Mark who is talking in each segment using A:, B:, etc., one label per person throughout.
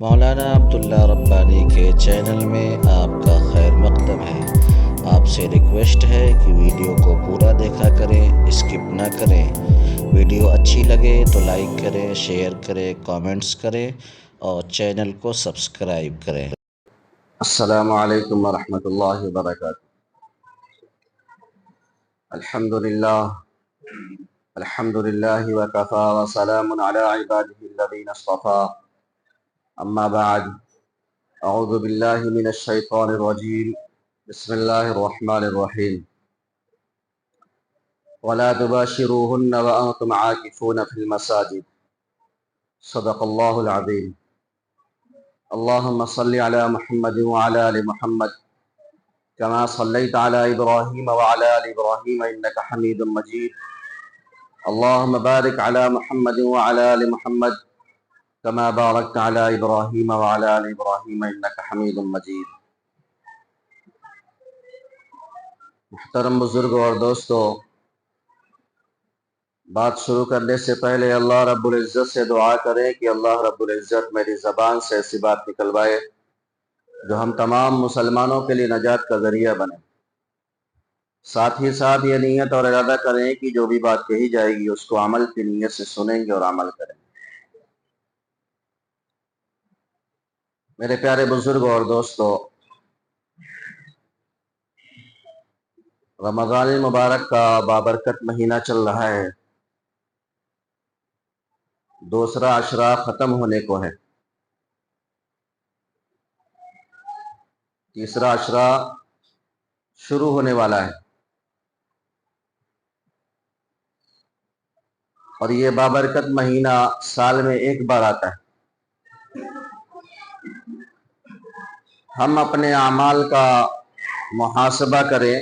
A: مولانا عبداللہ ربانی کے چینل میں آپ کا خیر مقدم ہے۔ آپ سے ریکویسٹ ہے کہ ویڈیو کو پورا دیکھا کریں، اسکپ نہ کریں۔ ویڈیو اچھی لگے تو لائک کریں، شیئر کریں، کامنٹس کریں اور چینل کو سبسکرائب کریں۔
B: السلام علیکم ورحمۃ اللہ وبرکاتہ۔ الحمد للہ وکفا وسلام علی عباده الذین اصطفى، اما بعد، اعوذ باللہ من الشیطان الرجیم، بسم اللہ الرحمن الرحیم۔ ولا تباشروهن وانتم عاکفون فی المساجد، صدق اللہ العظیم۔ اللہم صل علی محمد وعلی آل محمد كما صليت على إبراهيم وعلى آل إبراهيم إنك حميد مجيد، اللهم بارك على محمد وعلى آل محمد كما باركت على إبراهيم وعلى آل إبراهيم إنك حميد مجيد۔ محترم بزرگوں اور دوستو، بات شروع کرنے سے پہلے اللہ رب العزت سے دعا کریں کہ اللہ رب العزت میری زبان سے ایسی بات نکلوائے جو ہم تمام مسلمانوں کے لیے نجات کا ذریعہ بنے۔ ساتھ ہی ساتھ یہ نیت اور ارادہ کریں کہ جو بھی بات کہی جائے گی اس کو عمل کی نیت سے سنیں گے اور عمل کریں گے۔ میرے پیارے بزرگوں اور دوستو، رمضان المبارک کا بابرکت مہینہ چل رہا ہے، دوسرا عشرہ ختم ہونے کو ہے، تیسرا عشرہ شروع ہونے والا ہے، اور یہ بابرکت مہینہ سال میں ایک بار آتا ہے۔ ہم اپنے اعمال کا محاسبہ کریں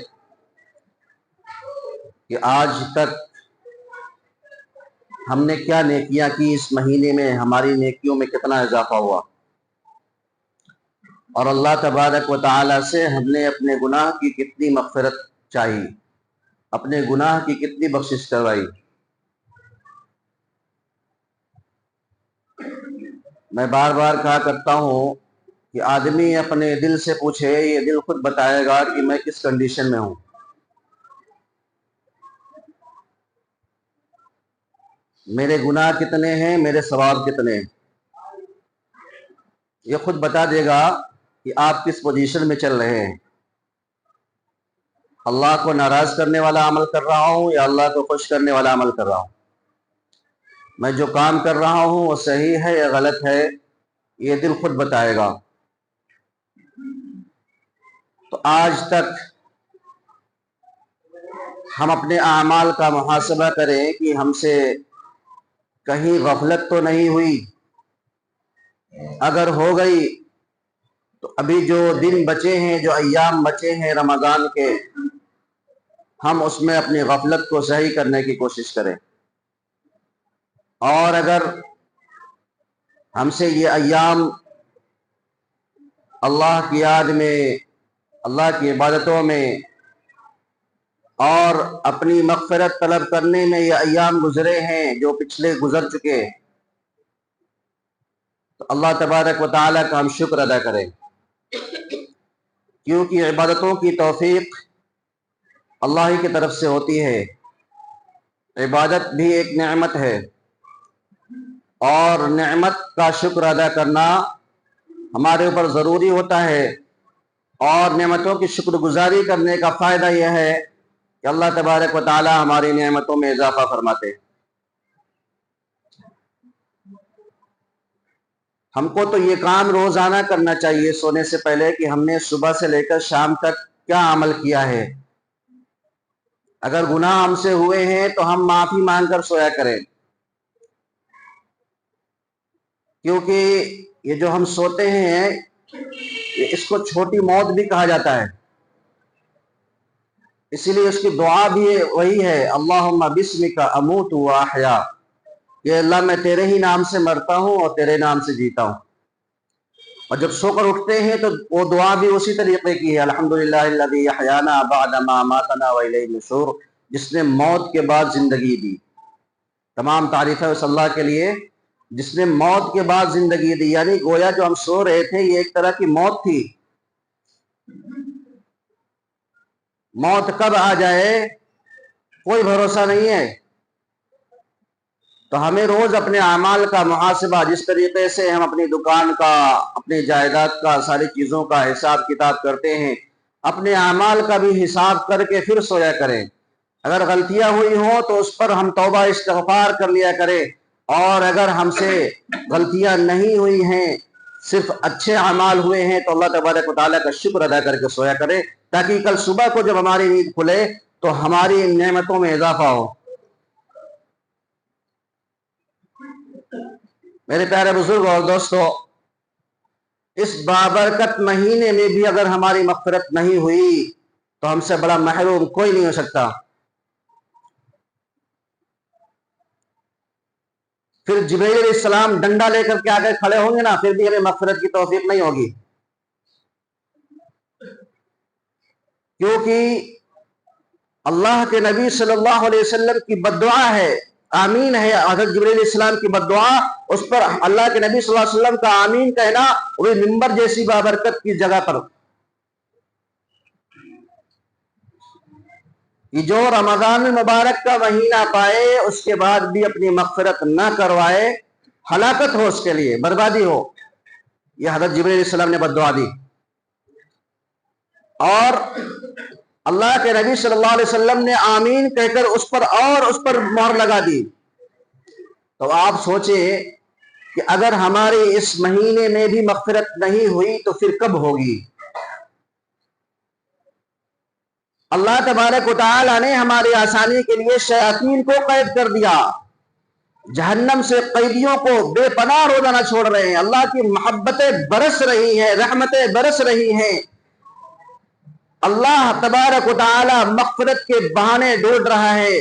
B: کہ آج تک ہم نے کیا نیکیاں کی، اس مہینے میں ہماری نیکیوں میں کتنا اضافہ ہوا، اور اللہ تبارک و تعالی سے ہم نے اپنے گناہ کی کتنی مغفرت چاہی، اپنے گناہ کی کتنی بخشش کروائی۔ میں بار بار کہا کرتا ہوں کہ آدمی اپنے دل سے پوچھے، یہ دل خود بتائے گا کہ میں کس کنڈیشن میں ہوں۔ میرے گناہ کتنے ہیں، میرے ثواب کتنے ہیں، یہ خود بتا دے گا کہ آپ کس پوزیشن میں چل رہے ہیں۔ اللہ کو ناراض کرنے والا عمل کر رہا ہوں یا اللہ کو خوش کرنے والا عمل کر رہا ہوں؟ میں جو کام کر رہا ہوں وہ صحیح ہے یا غلط ہے، یہ دل خود بتائے گا۔ تو آج تک ہم اپنے اعمال کا محاسبہ کریں کہ ہم سے کہیں غفلت تو نہیں ہوئی، اگر ہو گئی تو ابھی جو دن بچے ہیں، جو ایام بچے ہیں رمضان کے، ہم اس میں اپنی غفلت کو صحیح کرنے کی کوشش کریں۔ اور اگر ہم سے یہ ایام اللہ کی یاد میں، اللہ کی عبادتوں میں اور اپنی مغفرت طلب کرنے میں یہ ایام گزرے ہیں جو پچھلے گزر چکے، تو اللہ تبارک و تعالیٰ کا ہم شکر ادا کریں، کیونکہ عبادتوں کی توفیق اللہ ہی کی طرف سے ہوتی ہے۔ عبادت بھی ایک نعمت ہے، اور نعمت کا شکر ادا کرنا ہمارے اوپر ضروری ہوتا ہے، اور نعمتوں کی شکر گزاری کرنے کا فائدہ یہ ہے کہ اللہ تبارک و تعالی ہماری نعمتوں میں اضافہ فرماتے ہیں۔ ہم کو تو یہ کام روزانہ کرنا چاہیے سونے سے پہلے کہ ہم نے صبح سے لے کر شام تک کیا عمل کیا ہے۔ اگر گناہ ہم سے ہوئے ہیں تو ہم معافی مانگ کر سویا کریں، کیونکہ یہ جو ہم سوتے ہیں اس کو چھوٹی موت بھی کہا جاتا ہے، اسی لیے اس کی دعا بھی وہی ہے، اللہم بسمک اموت و احیا، کہ اللہ میں تیرے ہی نام سے مرتا ہوں اور تیرے نام سے جیتا ہوں۔ اور جب سو کر اٹھتے ہیں تو وہ دعا بھی اسی طریقے کی ہے، الحمدللہ الذی احیانا بعد ما اماتنا والیہ النشور، جس نے موت کے بعد زندگی دی۔ تمام تعریفیں اس اللہ کے لیے جس نے موت کے بعد زندگی دی، یعنی گویا جو ہم سو رہے تھے یہ ایک طرح کی موت تھی. موت کب آ جائے کوئی بھروسہ نہیں ہے. تو ہمیں روز اپنے اعمال کا محاسبہ، جس طریقے سے ہم اپنی دکان کا، اپنی جائیداد کا، ساری چیزوں کا حساب کتاب کرتے ہیں، اپنے اعمال کا بھی حساب کر کے پھر سویا کریں. اگر غلطیاں ہوئی ہوں تو اس پر ہم توبہ استغفار کر لیا کریں، اور اگر ہم سے غلطیاں نہیں ہوئی ہیں، صرف اچھے اعمال ہوئے ہیں، تو اللہ تبارک و تعالیٰ کا شکر ادا کر کے سویا کریں، تاکہ کل صبح کو جب ہماری نیند کھلے تو ہماری نعمتوں میں اضافہ ہو. میرے پیارے بزرگ اور دوستو، اس بابرکت مہینے میں بھی اگر ہماری مغفرت نہیں ہوئی تو ہم سے بڑا محروم کوئی نہیں ہو سکتا. پھر جبرائیل علیہ السلام ڈنڈا لے کر کے آگے کھڑے ہوں گے نا، پھر بھی ہمیں مغفرت کی توفیق نہیں ہوگی، کیونکہ اللہ کے نبی صلی اللہ علیہ وسلم کی بددعا ہے، آمین ہے. حضرت جبرائیل علیہ السلام کی بددعا، اس پر اللہ کے نبی صلی اللہ علیہ وسلم کا آمین کہنا، وہ منبر جیسی بابرکت کی جگہ پر، کہ جو رمضان مبارک کا مہینہ پائے اس کے بعد بھی اپنی مغفرت نہ کروائے، ہلاکت ہو اس کے لیے، بربادی ہو. یہ حضرت جبرائیل علیہ السلام نے بددعا دی، اور اللہ کے نبی صلی اللہ علیہ وسلم نے آمین کہہ کر اس پر مہر لگا دی. تو آپ سوچیں کہ اگر ہماری اس مہینے میں بھی مغفرت نہیں ہوئی تو پھر کب ہوگی؟ اللہ تبارک و تعالی نے ہماری آسانی کے لیے شیاطین کو قید کر دیا، جہنم سے قیدیوں کو بے پناہ روزانہ چھوڑ رہے ہیں. اللہ کی محبتیں برس رہی ہیں، رحمتیں برس رہی ہیں. اللہ تبارک و تعالی مغفرت کے بہانے ڈھونڈ رہا ہے،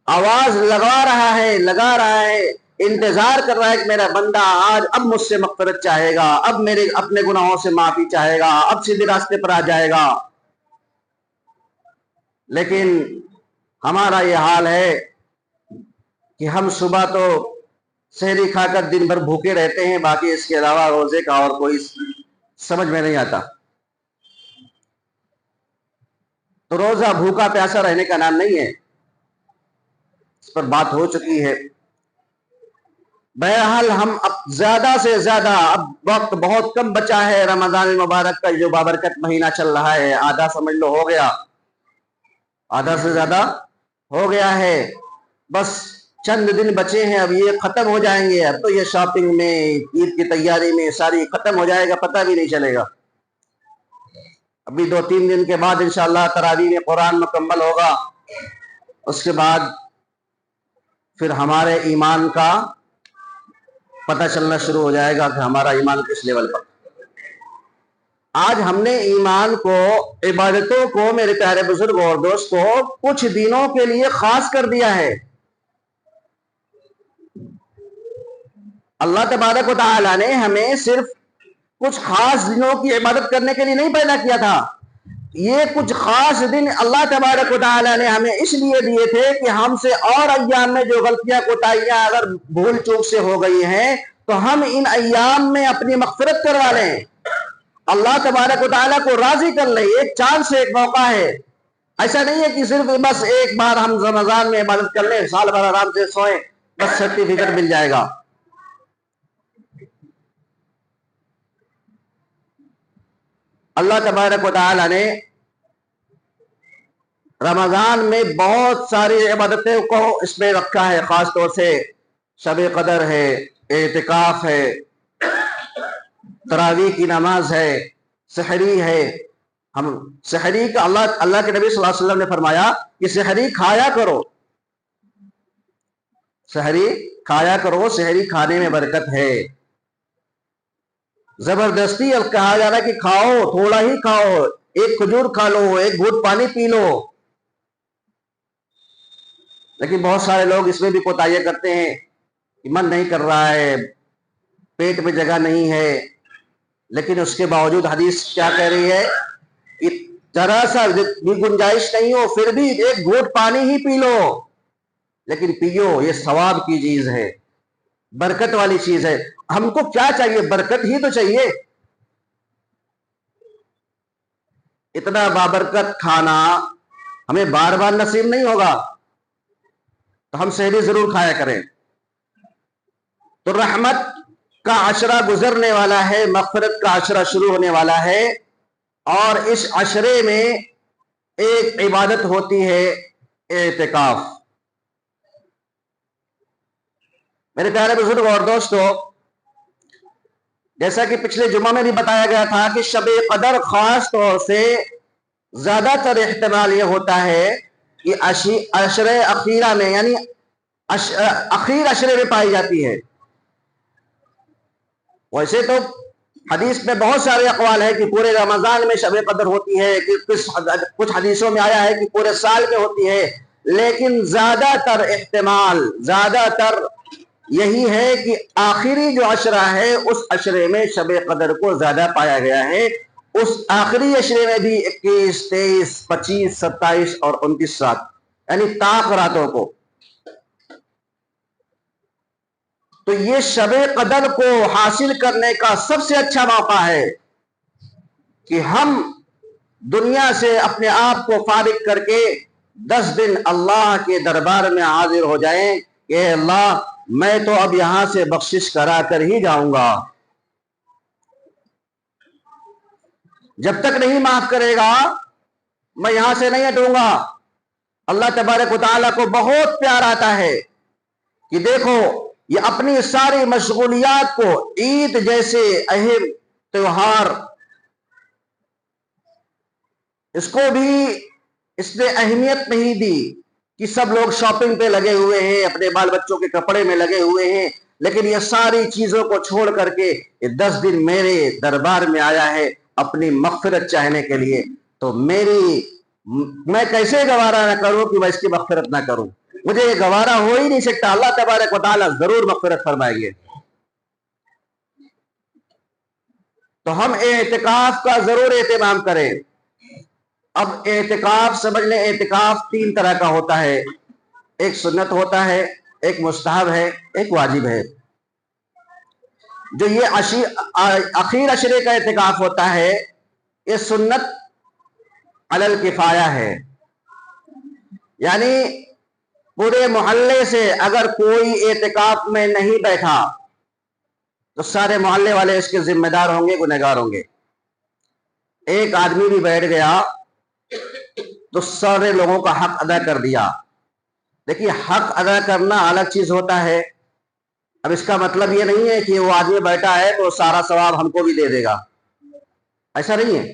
B: آواز لگا رہا ہے، انتظار کر رہا ہے کہ میرا بندہ آج اب مجھ سے مغفرت چاہے گا، اب میرے اپنے گناہوں سے معافی چاہے گا، اب سیدھے راستے پر آ جائے گا. لیکن ہمارا یہ حال ہے کہ ہم صبح تو سحری کھا کر دن بھر بھوکے رہتے ہیں، باقی اس کے علاوہ روزے کا اور کوئی سمجھ میں نہیں آتا. تو روزہ بھوکا پیاسا رہنے کا نام نہیں ہے، اس پر بات ہو چکی ہے. بہرحال ہم اب زیادہ سے زیادہ، اب وقت بہت کم بچا ہے. رمضان المبارک کا جو بابرکت مہینہ چل رہا ہے، آدھا سمجھ لو ہو گیا، آدھا سے زیادہ ہو گیا ہے. بس چند دن بچے ہیں، اب یہ ختم ہو جائیں گے. اب تو یہ شاپنگ میں، عید کی تیاری میں ساری ختم ہو جائے گا، پتہ بھی نہیں چلے گا. ابھی 2-3 دن کے بعد انشاءاللہ تراویح میں قرآن مکمل ہوگا. اس کے بعد پھر ہمارے ایمان کا پتہ چلنا شروع ہو جائے گا کہ ہمارا ایمان کس لیول پر. آج ہم نے ایمان کو، عبادتوں کو میرے پیارے بزرگ اور دوستوں کچھ دنوں کے لیے خاص کر دیا ہے. اللہ تبارک و تعالی نے ہمیں صرف کچھ خاص دنوں کی عبادت کرنے کے لیے نہیں پیدا کیا تھا. یہ کچھ خاص دن اللہ تبارک و تعالی نے ہمیں اس لیے دیے تھے کہ ہم سے اور ایام میں جو غلطیاں کوتاہیاں اگر بھول چوک سے ہو گئی ہیں تو ہم ان ایام میں اپنی مغفرت کروا لیں، اللہ تبارک و تعالیٰ کو راضی کر لیں. ایک چاند سے ایک موقع ہے. ایسا نہیں ہے کہ صرف بس ایک بار ہم رمضان میں عبادت کر لیں، سال بھر آرام سے سوئیں، بس سرٹیفکیٹ مل جائے گا. اللہ تبارک و تعالیٰ نے رمضان میں بہت ساری عبادتیں کو اس میں رکھا ہے. خاص طور سے شب قدر ہے، اعتکاف ہے، تراویح کی نماز ہے، سحری ہے. ہم سحری کا اللہ کے نبی صلی اللہ علیہ وسلم نے فرمایا کہ سحری کھایا کرو، سحری کھایا کرو، سحری کھانے میں برکت ہے. زبردستی کہا جا رہا ہے کہ کھاؤ، تھوڑا ہی کھاؤ، ایک کھجور کھا لو، ایک گھونٹ پانی پی لو. لیکن بہت سارے لوگ اس میں بھی کوتاہیاں کرتے ہیں کہ من نہیں کر رہا ہے، پیٹ میں جگہ نہیں ہے. لیکن اس کے باوجود حدیث کیا کہہ رہی ہے کہ ذرا سا بھی گنجائش نہیں ہو پھر بھی ایک گھونٹ پانی ہی پی لو، لیکن پیو، یہ ثواب کی چیز ہے. برکت والی چیز ہے. ہم کو کیا چاہیے؟ برکت ہی تو چاہیے. اتنا بابرکت کھانا ہمیں بار بار نصیب نہیں ہوگا، تو ہم سحری ضرور کھایا کریں. تو رحمت کا عشرہ گزرنے والا ہے، مغفرت کا عشرہ شروع ہونے والا ہے، اور اس عشرے میں ایک عبادت ہوتی ہے اعتکاف. میرے پیارے بزرگ اور دوستو، جیسا کہ پچھلے جمعہ میں بھی بتایا گیا تھا کہ شب قدر خاص طور سے زیادہ تر احتمال یہ ہوتا ہے کہ عشرے اخیرہ میں، یعنی اخیر عشرے میں پائی جاتی ہے. ویسے تو حدیث میں بہت سارے اقوال ہیں کہ پورے رمضان میں شب قدر ہوتی ہے، کہ کچھ حدیثوں میں آیا ہے کہ پورے سال میں ہوتی ہے، لیکن زیادہ تر احتمال، زیادہ تر یہی ہے کہ آخری جو عشرہ ہے اس عشرے میں شب قدر کو زیادہ پایا گیا ہے. اس آخری عشرے میں بھی 21، 23، 25، 27 اور 29 رات، یعنی طاق راتوں کو. تو یہ شب قدر کو حاصل کرنے کا سب سے اچھا موقع ہے کہ ہم دنیا سے اپنے آپ کو فارغ کر کے 10 دن اللہ کے دربار میں حاضر ہو جائیں کہ اے اللہ، میں تو اب یہاں سے بخشش کرا کر ہی جاؤں گا. جب تک نہیں معاف کرے گا میں یہاں سے نہیں ہٹوں گا. اللہ تبارک و تعالیٰ کو بہت پیار آتا ہے کہ دیکھو، یہ اپنی ساری مشغولیات کو عید جیسے اہم تہوار، اس کو بھی اس نے اہمیت نہیں دی کہ سب لوگ شاپنگ پہ لگے ہوئے ہیں، اپنے بال بچوں کے کپڑے میں لگے ہوئے ہیں، لیکن یہ ساری چیزوں کو چھوڑ کر کے یہ 10 دن میرے دربار میں آیا ہے اپنی مغفرت چاہنے کے لیے. تو میں کیسے گوارا نہ کروں کہ میں اس کی مغفرت نہ کروں؟ مجھے یہ گوارا ہو ہی نہیں سکتا. اللہ تبارک و تعالیٰ ضرور مغفرت فرمائیں گے. تو ہم اعتکاف کا ضرور اہتمام کریں. اب اعتکاف سمجھ لیں، اعتکاف 3 طرح کا ہوتا ہے. ایک سنت ہوتا ہے، ایک مستحب ہے، ایک واجب ہے. جو یہ اخیر عشرے کا اعتکاف ہوتا ہے، یہ سنت علی الکفایہ ہے. یعنی پورے محلے سے اگر کوئی اعتکاف میں نہیں بیٹھا تو سارے محلے والے اس کے ذمہ دار ہوں گے، گنہگار ہوں گے. ایک آدمی بھی بیٹھ گیا تو سارے لوگوں کا حق ادا کر دیا. دیکھیے، حق ادا کرنا الگ چیز ہوتا ہے. اب اس کا مطلب یہ نہیں ہے کہ وہ آدمی بیٹھا ہے تو سارا ثواب ہم کو بھی دے دے گا، ایسا نہیں ہے.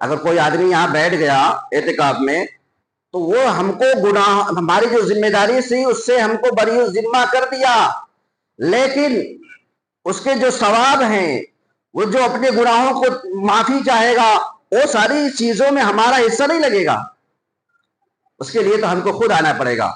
B: اگر کوئی آدمی یہاں بیٹھ گیا اعتکاف میں تو وہ ہم کو گناہ، ہماری جو ذمہ داری تھی اس سے ہم کو بری ذمہ کر دیا، لیکن اس کے جو ثواب ہیں، وہ جو اپنے گناہوں کو معافی چاہے گا، وہ ساری چیزوں میں ہمارا حصہ نہیں لگے گا. اس کے لیے تو ہم کو خود آنا پڑے گا.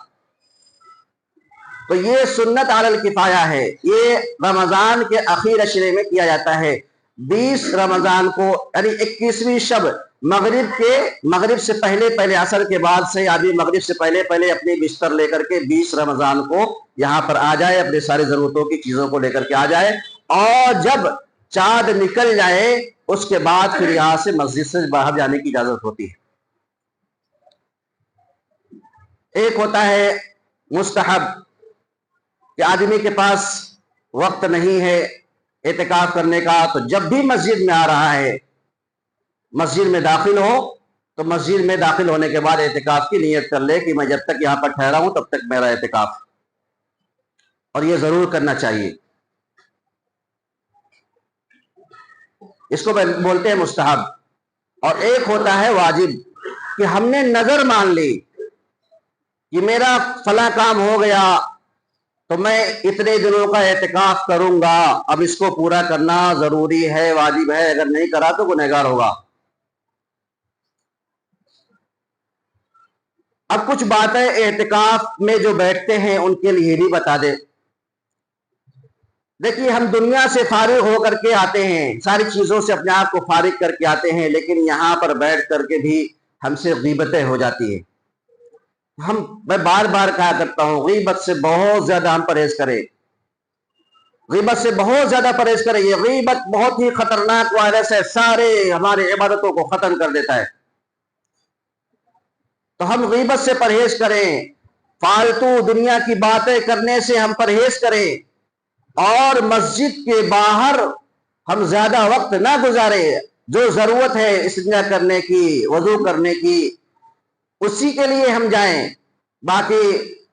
B: تو یہ سنت علی الکفایہ ہے. یہ رمضان کے اخیر عشرے میں کیا جاتا ہے. 20 رمضان کو، یعنی 21ویں شب، مغرب سے پہلے عصر کے بعد سے آدمی مغرب سے پہلے اپنی بستر لے کر کے 20 رمضان کو یہاں پر آ جائے، اپنی ساری ضرورتوں کی چیزوں کو لے کر کے آ جائے، اور جب چاند نکل جائے اس کے بعد پھر یہاں سے مسجد سے باہر جانے کی اجازت ہوتی ہے. ایک ہوتا ہے مستحب، کہ آدمی کے پاس وقت نہیں ہے اعتکاف کرنے کا، تو جب بھی مسجد میں آ رہا ہے، مسجد میں داخل ہو تو مسجد میں داخل ہونے کے بعد اعتکاف کی نیت کر لے کہ میں جب تک یہاں پر ٹھہرا ہوں تب تک میرا اعتکاف. اور یہ ضرور کرنا چاہیے. اس کو بولتے ہیں مستحب. اور ایک ہوتا ہے واجب، کہ ہم نے نظر مان لی کہ میرا فلاں کام ہو گیا تو میں اتنے دنوں کا اعتکاف کروں گا، اب اس کو پورا کرنا ضروری ہے، واجب ہے، اگر نہیں کرا تو گنہگار ہوگا. اب کچھ باتیں اعتکاف میں جو بیٹھتے ہیں ان کے لیے بھی بتا دیں. دیکھیے، ہم دنیا سے فارغ ہو کر کے آتے ہیں، ساری چیزوں سے اپنے آپ کو فارغ کر کے آتے ہیں، لیکن یہاں پر بیٹھ کر کے بھی ہم سے غیبتیں ہو جاتی ہیں. میں بار بار کہا کرتا ہوں، غیبت سے بہت زیادہ ہم پرہیز کریں. غیبت سے بہت زیادہ پرہیز کریں. یہ غیبت بہت ہی خطرناک وائرس ہے، سارے ہمارے عبادتوں کو ختم کر دیتا ہے. تو ہم غیبت سے پرہیز کریں، فالتو دنیا کی باتیں کرنے سے ہم پرہیز کریں، اور مسجد کے باہر ہم زیادہ وقت نہ گزاریں. جو ضرورت ہے استنجا کرنے کی، وضو کرنے کی، اسی کے لیے ہم جائیں. باقی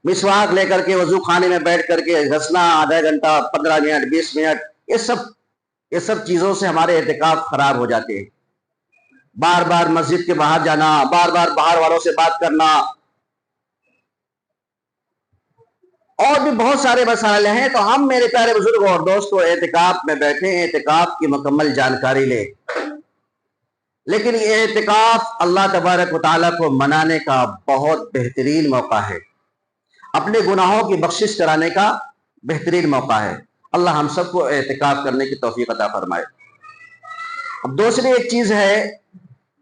B: مسواک لے کر کے وضو خانے میں بیٹھ کر کے گھسنا آدھا گھنٹہ 15 منٹ 20 منٹ، یہ سب چیزوں سے ہمارے اعتکاف خراب ہو جاتے ہیں. بار بار مسجد کے باہر جانا، بار بار باہر والوں سے بات کرنا، اور بھی بہت سارے مسائل ہیں. تو ہم میرے پیارے بزرگ اور دوستو اعتکاف میں بیٹھے ہیں، اعتکاف کی مکمل جانکاری لیں. لیکن یہ اعتکاف اللہ تبارک و تعالیٰ کو منانے کا بہت بہترین موقع ہے، اپنے گناہوں کی بخشش کرانے کا بہترین موقع ہے. اللہ ہم سب کو اعتکاف کرنے کی توفیق عطا فرمائے. اب دوسری ایک چیز ہے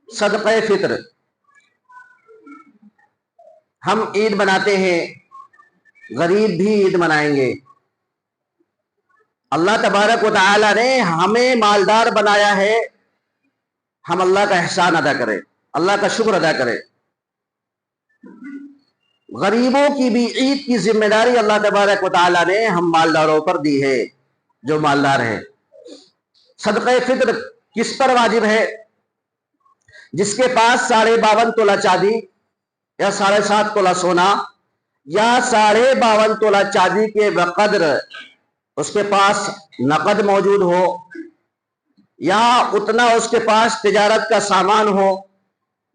B: صدقہ فطر. ہم عید مناتے ہیں، غریب بھی عید منائیں گے. اللہ تبارک و تعالیٰ نے ہمیں مالدار بنایا ہے، ہم اللہ کا احسان ادا کریں، اللہ کا شکر ادا کریں. غریبوں کی بھی عید کی ذمہ داری اللہ تبارک و تعالیٰ نے ہم مالداروں پر دی ہے، جو مالدار ہیں. صدقہ فطر کس پر واجب ہے؟ جس کے پاس 52.5 تولہ چاندی یا 7.5 تولہ سونا یا 52.5 تولہ چاندی کے بقدر اس کے پاس نقد موجود ہو، یا اتنا اس کے پاس تجارت کا سامان ہو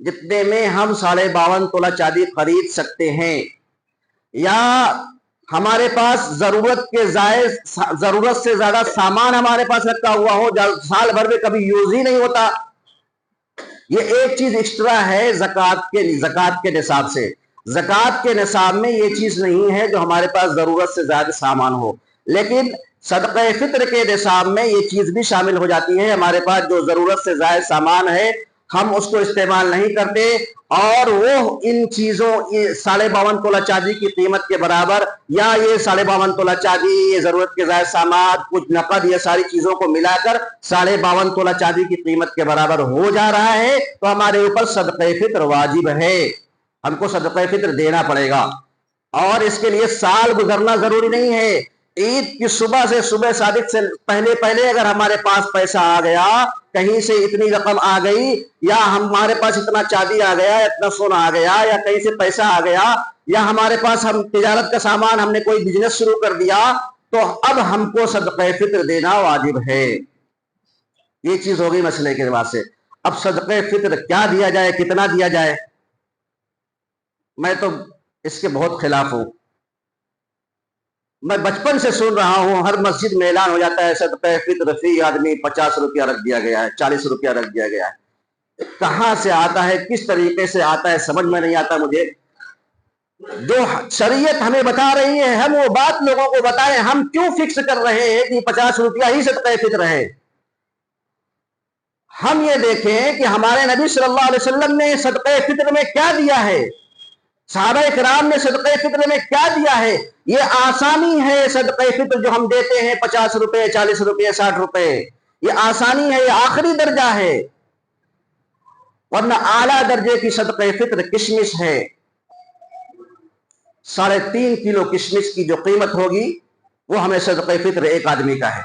B: جتنے میں ہم 52.5 تولہ چاندی خرید سکتے ہیں، یا ہمارے پاس ضرورت سے زیادہ سامان ہمارے پاس رکھا ہوا ہو، سال بھر میں کبھی یوز ہی نہیں ہوتا. یہ ایک چیز ایکسٹرا ہے زکوٰۃ کے نصاب سے. زکوٰۃ کے نصاب میں یہ چیز نہیں ہے جو ہمارے پاس ضرورت سے زیادہ سامان ہو، لیکن صدقہ فطر کے نصاب میں یہ چیز بھی شامل ہو جاتی ہے. ہمارے پاس جو ضرورت سے زائد سامان ہے ہم اس کو استعمال نہیں کرتے، اور وہ ان چیزوں 52.5 تولہ چاندی کی قیمت کے برابر، یا یہ 52.5 تولہ چاندی، یہ ضرورت کے زائد سامان، کچھ نقد، یہ ساری چیزوں کو ملا کر 52.5 تولہ چاندی کی قیمت کے برابر ہو جا رہا ہے، تو ہمارے اوپر صدقہ فطر واجب ہے، ہم کو صدقہ فطر دینا پڑے گا. اور اس کے لیے سال گزرنا ضروری نہیں ہے. عید کی صبح صادق سے پہلے اگر ہمارے پاس پیسہ آ گیا، کہیں سے اتنی رقم آ گئی، یا ہمارے پاس اتنا چاندی آ گیا، اتنا سونا آ گیا، یا کہیں سے پیسہ آ گیا، یا ہمارے پاس ہم تجارت کا سامان، ہم نے کوئی بزنس شروع کر دیا، تو اب ہم کو صدقہ فطر دینا واجب ہے. یہ چیز ہوگی مسئلے کے بعد سے. اب صدقہ فطر کیا دیا جائے، کتنا دیا جائے؟ میں تو اس کے بہت خلاف ہوں. میں بچپن سے سن رہا ہوں، ہر مسجد میں اعلان ہو جاتا ہے صدقہ فطر فی آدمی 50 روپیہ رکھ دیا گیا ہے، 40 روپیہ رکھ دیا گیا ہے. کہاں سے آتا ہے، کس طریقے سے آتا ہے، سمجھ میں نہیں آتا مجھے. جو شریعت ہمیں بتا رہی ہے ہم وہ بات لوگوں کو بتائیں. ہم کیوں فکس کر رہے ہیں کہ 50 روپیہ ہی صدقہ فطر ہے؟ ہم یہ دیکھیں کہ ہمارے نبی صلی اللہ علیہ وسلم نے صدقہ فطر میں کیا دیا ہے، صحابہ کرام نے صدقہ فطر میں کیا دیا ہے. یہ آسانی ہے صدقہ فطر جو ہم دیتے ہیں، 50 روپے 40 روپے 60 روپے، یہ آسانی ہے، یہ آخری درجہ ہے. ورنہ اعلیٰ درجے کی صدقہ فطر کشمش ہے. 3.5 کلو کشمش کی جو قیمت ہوگی وہ ہمیں صدقہ فطر ایک آدمی کا ہے.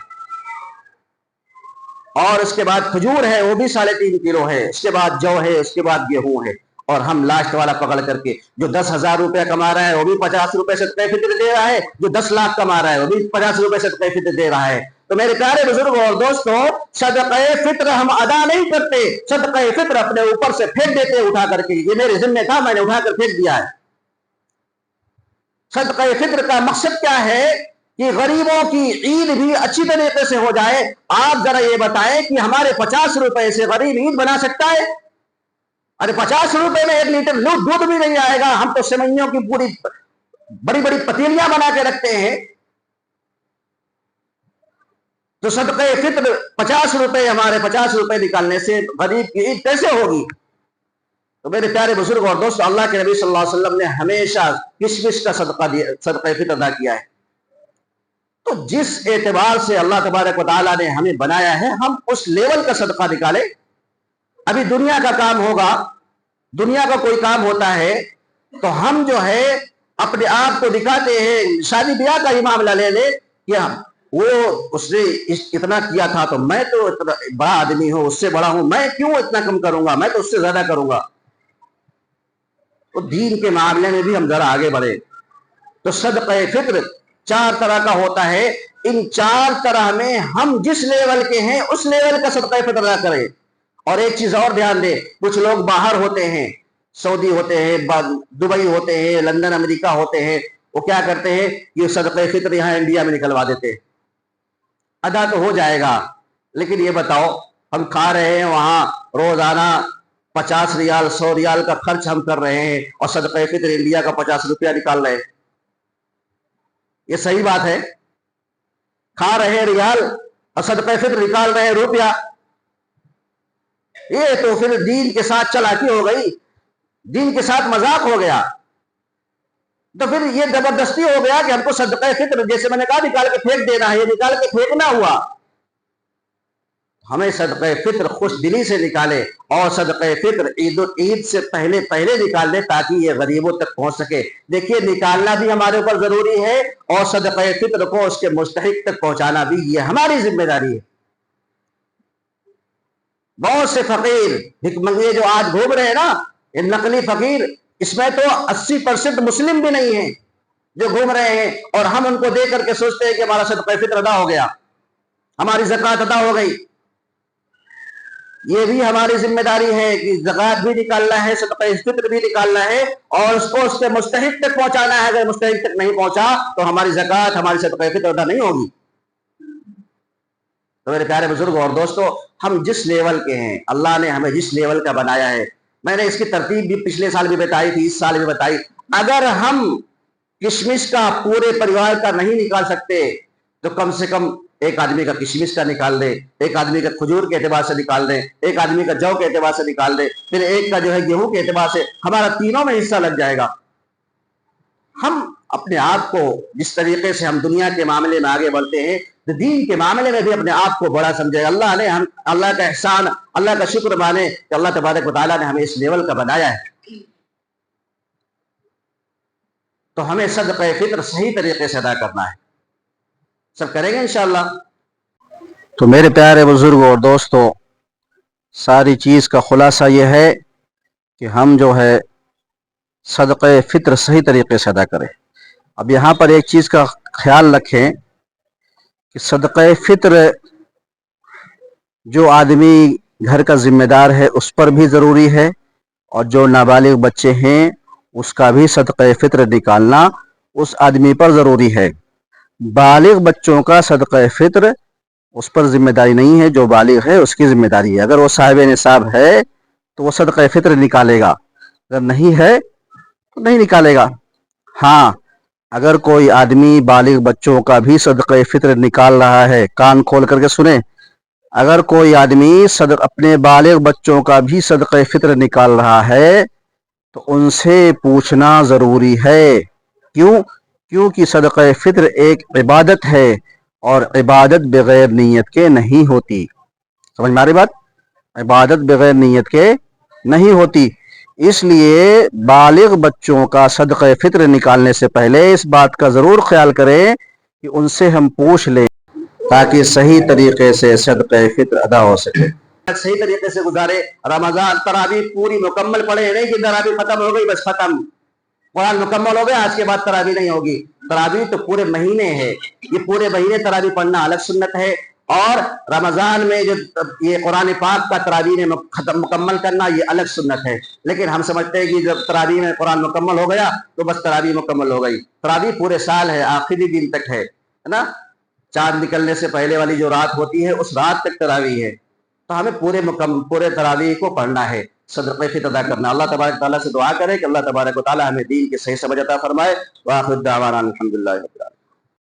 B: اور اس کے بعد کھجور ہے، وہ بھی 3.5 کلو ہے. اس کے بعد جو ہے، اس کے بعد گیہوں ہے. اور ہم لاسٹ والا پکڑ کر کے جو 10,000 روپے کما رہا ہے وہ بھی 50 روپے صدقہ فطر دے رہا ہے، جو 10 لاکھ کما رہا ہے وہ بھی 50 روپے صدقہ فطر دے رہا ہے. تو میرے پیارے بزرگوں اور دوستوں، صدقہ فطر ہم ادا نہیں کرتے، صدقہ فطر اپنے اوپر سے پھینک دیتے اٹھا کر کے. یہ میرے ذمہ تھا، میں نے اٹھا کر پھینک دیا ہے. صدقہ فطر کا مقصد کیا ہے؟ کہ غریبوں کی عید بھی اچھی طریقے سے ہو جائے. آپ ذرا یہ بتائیں کہ ہمارے 50 روپے سے غریب عید بنا سکتا ہے؟ ارے 50 روپے میں 1 لیٹر دودھ بھی نہیں آئے گا. ہم تو سیوئیوں کی پوری بڑی بڑی پتیلیاں بنا کے رکھتے ہیں. تو صدقہ فطر 50 روپے، ہمارے 50 روپے نکالنے سے غریب کی عید کیسے ہوگی؟ تو میرے پیارے بزرگ اور دوست، اللہ کے نبی صلی اللہ علیہ وسلم نے ہمیشہ کشمش کا صدقہ فطر ادا کیا ہے. تو جس اعتبار سے اللہ تبارک و تعالیٰ نے ہمیں بنایا ہے ہم اس لیول کا صدقہ نکالیں. ابھی دنیا کا کام ہوگا, دنیا کا کوئی کام ہوتا ہے تو ہم جو ہے اپنے آپ کو دکھاتے ہیں. شادی بیاہ کا ہی معاملہ لے لے کہ وہ اس نے اتنا کیا تھا تو میں تو اتنا بڑا آدمی ہوں, اس سے بڑا ہوں, میں کیوں اتنا کم کروں گا, میں تو اس سے زیادہ کروں گا. تو دین کے معاملے میں بھی ہم ذرا آگے بڑھے. تو صدقہ فطر 4 طرح کا ہوتا ہے. ان 4 طرح میں ہم جس لیول کے ہیں اس لیول کا صدقہ فطر ادا کریں. اور ایک چیز اور دھیان دیں, کچھ لوگ باہر ہوتے ہیں, سعودی ہوتے ہیں, دبئی ہوتے ہیں, لندن امریکہ ہوتے ہیں, وہ کیا کرتے ہیں, یہ صدقہ فطر یہاں انڈیا میں نکلوا دیتے ہیں. ادا تو ہو جائے گا, لیکن یہ بتاؤ ہم کھا رہے ہیں وہاں روزانہ 50 ریال 100 ریال کا خرچ ہم کر رہے ہیں اور صدقہ فطر انڈیا کا 50 روپیہ نکال رہے ہیں. یہ صحیح بات ہے؟ کھا رہے ہیں ریال اور صدقہ فطر نکال رہے ہیں روپیہ. یہ تو پھر دین کے ساتھ چلاکی ہو گئی, دین کے ساتھ مذاق ہو گیا. تو پھر یہ زبردستی ہو گیا کہ ہم کو صدقہ فطر, جیسے میں نے کہا, نکال کے پھینک دینا ہے, یہ نکال کے پھینکنا ہوا. ہمیں صدقہ فطر خوش دلی سے نکالے اور صدقہ فطر عید سے پہلے نکال لے تاکہ یہ غریبوں تک پہنچ سکے. دیکھیے نکالنا بھی ہمارے اوپر ضروری ہے اور صدقہ فطر کو اس کے مستحق تک پہنچانا بھی یہ ہماری ذمہ داری ہے. بہت سے فقیر یہ جو آج گھوم رہے ہیں نا, یہ نقلی فقیر, اس میں تو 80% مسلم بھی نہیں ہیں جو گھوم رہے ہیں, اور ہم ان کو دیکھ کر کے سوچتے ہیں کہ ہمارا صدقہ فطر ادا ہو گیا, ہماری زکوٰۃ ادا ہو گئی. یہ بھی ہماری ذمہ داری ہے کہ زکوٰۃ بھی نکالنا ہے, صدقہ فطر بھی نکالنا ہے اور اس کو اس کے مستحق تک پہنچانا ہے. اگر مستحق تک نہیں پہنچا تو ہماری زکوٰۃ, ہماری صدقہ فطر ادا نہیں ہوگی. تو میرے پیارے بزرگوں اور دوستو, ہم جس لیول کے ہیں, اللہ نے ہمیں جس لیول کا بنایا ہے, میں نے اس کی ترتیب بھی پچھلے سال بھی بتائی تھی, اس سال بھی بتائی. اگر ہم کشمش کا پورے پریوار کا نہیں نکال سکتے تو کم سے کم ایک آدمی کا کشمش کا نکال دیں, ایک آدمی کا کھجور کے اعتبار سے نکال دیں, ایک آدمی کا جو کے اعتبار سے نکال دیں, پھر ایک کا جو ہے گیہوں کے اعتبار سے, ہمارا تینوں میں حصہ لگ جائے گا. ہم اپنے آپ کو جس طریقے سے ہم دنیا کے معاملے میں آگے بڑھتے ہیں, دین کے معاملے میں بھی اپنے آپ کو بڑا سمجھے. اللہ کا احسان, اللہ کا شکر مانے کہ اللہ تبارک و تعالیٰ نے ہمیں اس لیول کا بنایا ہے. تو ہمیں صدقہ فطر صحیح طریقے سے ادا کرنا ہے. سب کریں گے انشاءاللہ. تو میرے پیارے بزرگوں اور دوستوں, ساری چیز کا خلاصہ یہ ہے کہ ہم جو ہے صدقہ فطر صحیح طریقے سے ادا کریں. اب یہاں پر ایک چیز کا خیال رکھیں کہ صدقہ فطر جو آدمی گھر کا ذمہ دار ہے اس پر بھی ضروری ہے, اور جو نابالغ بچے ہیں اس کا بھی صدقہ فطر نکالنا اس آدمی پر ضروری ہے. بالغ بچوں کا صدقہ فطر اس پر ذمہ داری نہیں ہے, جو بالغ ہے اس کی ذمہ داری ہے. اگر وہ صاحب نصاب ہے تو وہ صدقہ فطر نکالے گا, اگر نہیں ہے تو نہیں نکالے گا. ہاں, اگر کوئی آدمی بالغ بچوں کا بھی صدقہ فطر نکال رہا ہے, کان کھول کر کے سنیں, اگر کوئی آدمی اپنے بالغ بچوں کا بھی صدقہ فطر نکال رہا ہے تو ان سے پوچھنا ضروری ہے. کیونکہ صدقہ فطر ایک عبادت ہے اور عبادت بغیر نیت کے نہیں ہوتی. سمجھ میں آ رہی بات؟ عبادت بغیر نیت کے نہیں ہوتی. اس لیے بالغ بچوں کا صدقہ فطر نکالنے سے پہلے اس بات کا ضرور خیال کریں کہ ان سے ہم پوچھ لیں تاکہ صحیح طریقے سے صدقہ فطر ادا ہو سکے. صحیح طریقے سے گزارے. رمضان تراویح پوری مکمل پڑھے, نہیں کہ تراویح ختم ہو گئی بس ختم, قرآن مکمل ہو گیا آج کے بعد تراویح نہیں ہوگی. تراویح تو پورے مہینے ہے, یہ پورے مہینے تراویح پڑھنا الگ سنت ہے, اور رمضان میں جو یہ قرآن پاک کا تراویح میں مکمل کرنا یہ الگ سنت ہے. لیکن ہم سمجھتے ہیں کہ جب تراویح میں قرآن مکمل ہو گیا تو بس تراویح مکمل ہو گئی. تراویح پورے سال ہے, آخری دن تک ہے نا, چاند نکلنے سے پہلے والی جو رات ہوتی ہے اس رات تک تراویح ہے. تو ہمیں پورے تراویح کو پڑھنا ہے, صدقہ فطر ادا کرنا. اللہ تبارک تعالیٰ سے دعا کرے کہ اللہ تبارک و تعالیٰ ہمیں دین کی صحیح سمجھ عطا فرمائے. وآخر دعوانا الحمدللہ رب العالمین.